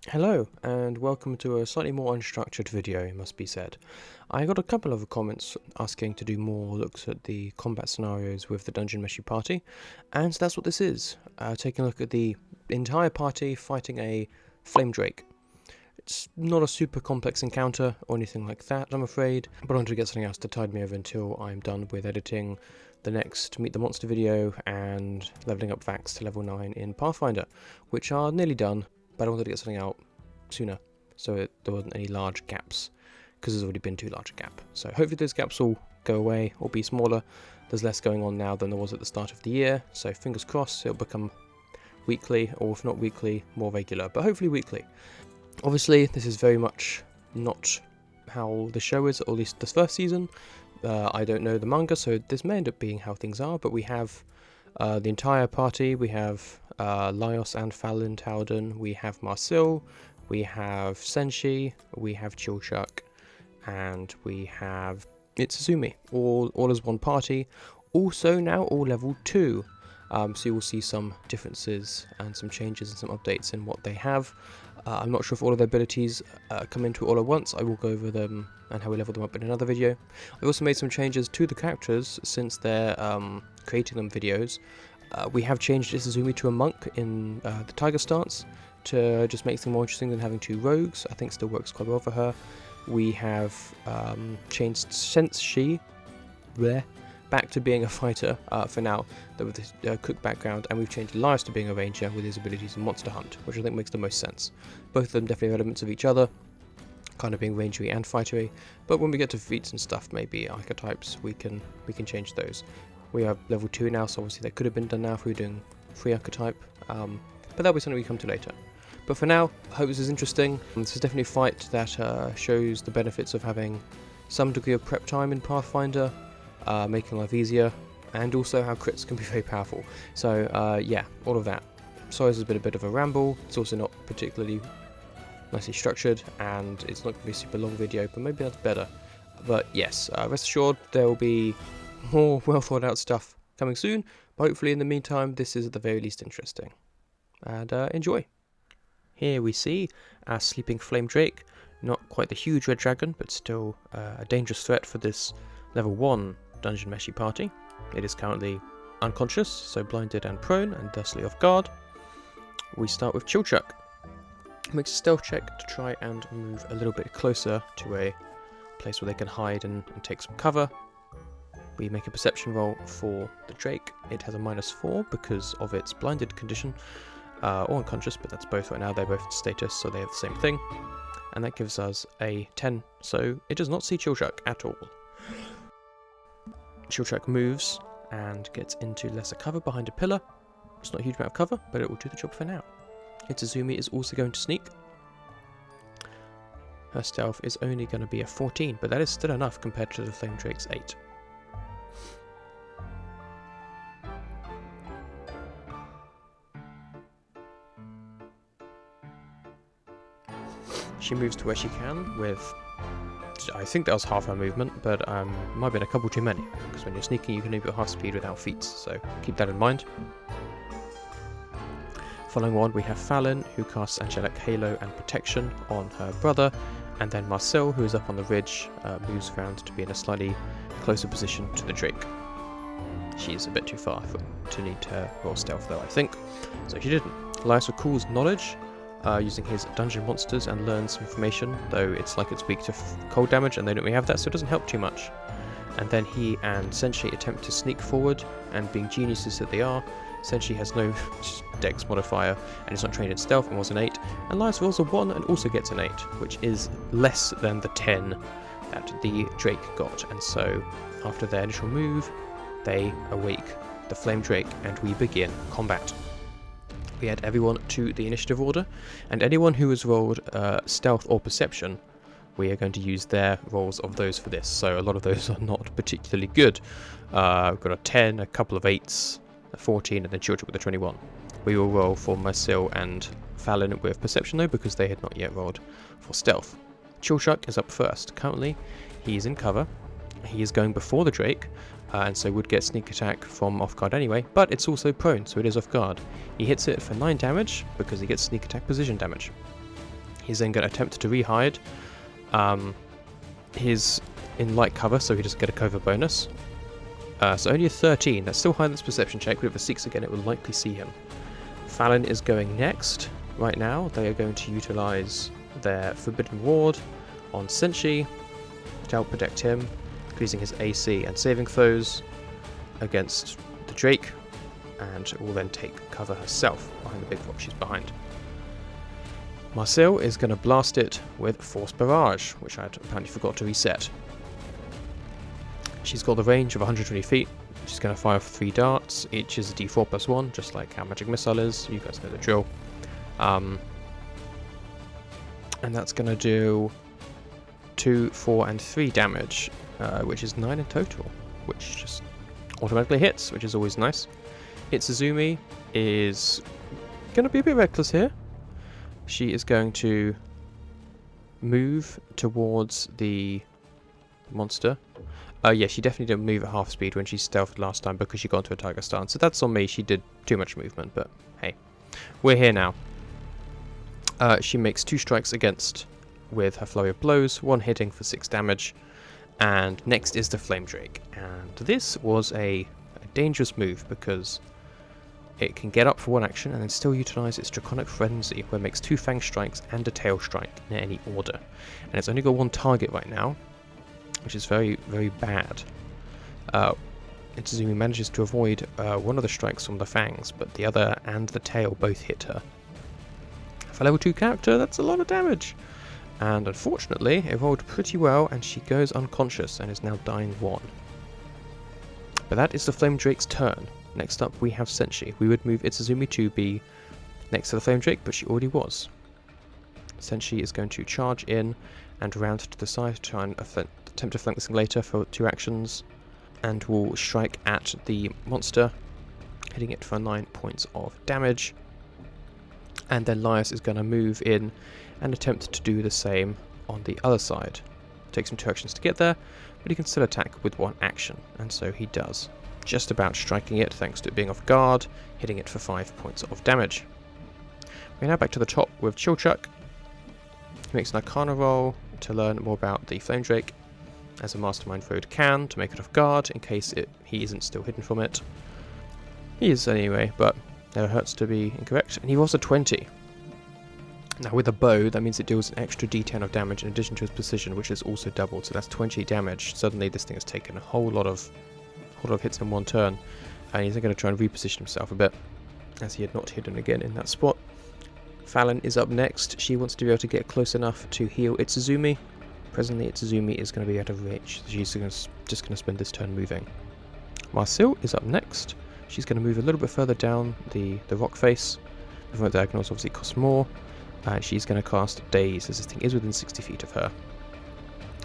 Hello, and welcome to a slightly more unstructured video, it must be said. I got a couple of comments asking to do more looks at the combat scenarios with the Dungeon Meshi party, and that's what this is, taking a look at the entire party fighting a Flame Drake. It's not a super complex encounter or anything like that, I'm afraid, but I wanted to get something else to tide me over until I'm done with editing the next Meet the Monster video and leveling up Vax to level 9 in Pathfinder, which are nearly done. But I wanted to get something out sooner, so there wasn't any large gaps, because there's already been too large a gap. So hopefully those gaps will go away or be smaller. There's less going on now than there was at the start of the year, so fingers crossed it'll become weekly, or if not weekly, more regular, but hopefully weekly. Obviously, this is very much not how the show is, or at least this first season. I don't know the manga, so this may end up being how things are, but we have the entire party. We have Laios and Fallon Towden, we have Marcel, we have Senshi, we have Chilchuck, and we have Itsuzumi, all as one party. Also now all level 2, so you will see some differences and some changes and some updates in what they have. I'm not sure if all of their abilities come into it all at once. I will go over them and how we level them up in another video. I also made some changes to the characters since they're creating them videos. We have changed Itsuzumi to a monk in the tiger stance to just make things more interesting than having 2 rogues. I think still works quite well for her. We have changed Senshi back to being a fighter for now, with this cook background, and we've changed Laios to being a ranger with his abilities in Monster Hunt, which I think makes the most sense. Both of them definitely have elements of each other, kind of being rangery and fightery, but when we get to feats and stuff, maybe archetypes, we can change those. We are level 2 now, so obviously that could have been done now if we were doing free archetype, but that'll be something we come to later. But for now, I hope this is interesting. This is definitely a fight that shows the benefits of having some degree of prep time in Pathfinder, making life easier, and also how crits can be very powerful. So yeah, all of that. Sorry this has been a bit of a ramble. It's also not particularly nicely structured, and it's not going to be a super long video, but maybe that's better. But yes, rest assured there will be more well thought out stuff coming soon, but hopefully in the meantime this is at the very least interesting. And enjoy! Here we see our sleeping flame drake, not quite the huge red dragon, but still a dangerous threat for this level 1 Dungeon Meshi party. It is currently unconscious, so blinded and prone, and thusly off guard. We start with Chilchuck. Makes a stealth check to try and move a little bit closer to a place where they can hide and take some cover. We make a perception roll for the Drake. It has a -4 because of its blinded condition, or unconscious, but that's both right now. They're both status, so they have the same thing. And that gives us a 10, so it does not see Chilchuck at all. Chilchuck moves and gets into lesser cover behind a pillar. It's not a huge amount of cover, but it will do the job for now. Itsuzumi is also going to sneak. Her stealth is only going to be a 14, but that is still enough compared to the Flame Drake's 8. She moves to where she can with, I think that was half her movement, but might have been a couple too many, because when you're sneaking you can move at half speed without feats, so keep that in mind. Following on we have Fallon, who casts Angelic Halo and Protection on her brother, and then Marcel, who is up on the ridge, moves around to be in a slightly closer position to the Drake. She is a bit too far to need her raw stealth though, I think, so she didn't. Laios recalls knowledge, using his dungeon monsters, and learns some information, though it's like it's weak to cold damage and they don't really have that, so it doesn't help too much. And then he and Senshi attempt to sneak forward, and being geniuses that they are, Senshi has no dex modifier and is not trained in stealth and was an 8, and Laios rolls a 1 and also gets an 8, which is less than the 10 that the Drake got. And so after their initial move they awake the Flame Drake and we begin combat. We add everyone to the initiative order, and anyone who has rolled stealth or perception, we are going to use their rolls of those for this. So a lot of those are not particularly good. We've got a 10, a couple of 8s, a 14, and then Chilchuck with a 21. We will roll for Marcel and Fallon with perception though, because they had not yet rolled for stealth. Chilchuck is up first. Currently he is in cover. He is going before the Drake, and so would get sneak attack from off guard anyway, but it's also prone, so it is off guard. He hits it for 9 damage because he gets sneak attack position damage. He's then going to attempt to re-hide. He's in light cover, so he doesn't get a cover bonus. So only a 13. That's still higher than its perception check, but if it 6 again, it will likely see him. Fallon is going next. Right now, they are going to utilize their Forbidden Ward on Senshi to help protect him, increasing his AC and saving throws against the Drake, and will then take cover herself behind the big rock she's behind. Marcel is going to blast it with Force Barrage, which I apparently forgot to reset. She's got the range of 120 feet. She's going to fire 3 darts. Each is a d4 plus 1, just like how Magic Missile is. You guys know the drill. And that's going to do 2, 4, and 3 damage, which is 9 in total, which just automatically hits, which is always nice. Itsuzumi is going to be a bit reckless here. She is going to move towards the monster. Yeah, she definitely didn't move at half speed when she stealthed last time because she got into a tiger stance. So that's on me. She did too much movement, but hey, we're here now. She makes 2 strikes against with her flurry of blows, 1 hitting for 6 damage. And next is the Flame Drake. And this was a dangerous move because it can get up for 1 action and then still utilize its Draconic Frenzy, where it makes 2 Fang Strikes and a Tail Strike in any order. And it's only got 1 target right now, which is very, very bad. Itsuzumi manages to avoid 1 of the strikes from the Fangs, but the other and the tail both hit her. For level 2 character, that's a lot of damage. And unfortunately, it rolled pretty well, and she goes unconscious and is now dying 1. But that is the Flame Drake's turn. Next up, we have Senshi. We would move Itsuzumi to be next to the Flame Drake, but she already was. Senshi is going to charge in and round to the side to try and attempt to flank this thing later for 2 actions, and will strike at the monster, hitting it for 9 points of damage. And then Lias is going to move in and attempt to do the same on the other side. Takes him 2 actions to get there, but he can still attack with 1 action, and so he does. Just about striking it thanks to it being off guard, hitting it for 5 points of damage. We're now back to the top with Chilchuck. He makes an Arcana roll to learn more about the Flame Drake, as a Mastermind Road can, to make it off guard in case he isn't still hidden from it. He is anyway, but never hurts to be incorrect, and he was a 20. Now with a bow, that means it deals an extra d10 of damage in addition to his precision, which is also doubled, so that's 20 damage. Suddenly this thing has taken a whole lot of hits in 1 turn, and he's going to try and reposition himself a bit, as he had not hidden again in that spot. Fallon is up next. She wants to be able to get close enough to heal Itsuzumi. Presently Itsuzumi is going to be out of reach, so she's just going to spend this turn moving. Marcel is up next. She's going to move a little bit further down the rock face. Movement diagonals obviously cost more, and she's going to cast Daze, as this thing is within 60 feet of her.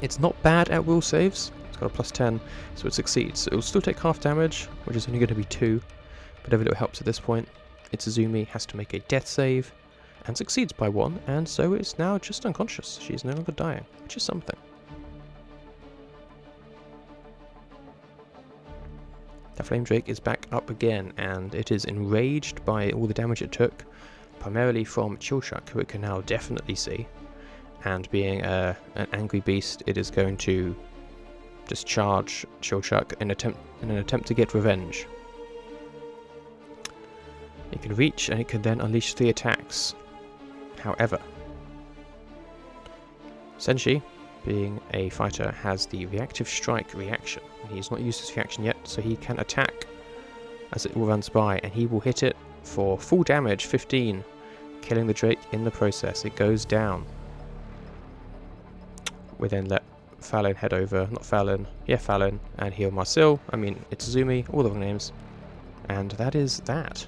It's not bad at will saves. It's got a plus 10, so it succeeds. It will still take half damage, which is only going to be 2, but every little helps at this point. Itsuzumi has to make a death save, and succeeds by 1, and so is now just unconscious. She's no longer dying, which is something. The Flame Drake is back up again, and it is enraged by all the damage it took, primarily from Chilchuck, who it can now definitely see. And being an angry beast, it is going to discharge Chilchuck in an attempt to get revenge. It can reach, and it can then unleash 3 attacks. However, Senshi, being a fighter, has the Reactive Strike reaction. He's not used his reaction yet, so he can attack as it runs by, and he will hit it for full damage, 15, killing the Drake in the process. It goes down. We then let Fallon head over, not Fallon, yeah Fallon, and heal Marcel, Itsuzumi, all the wrong names. And that is that.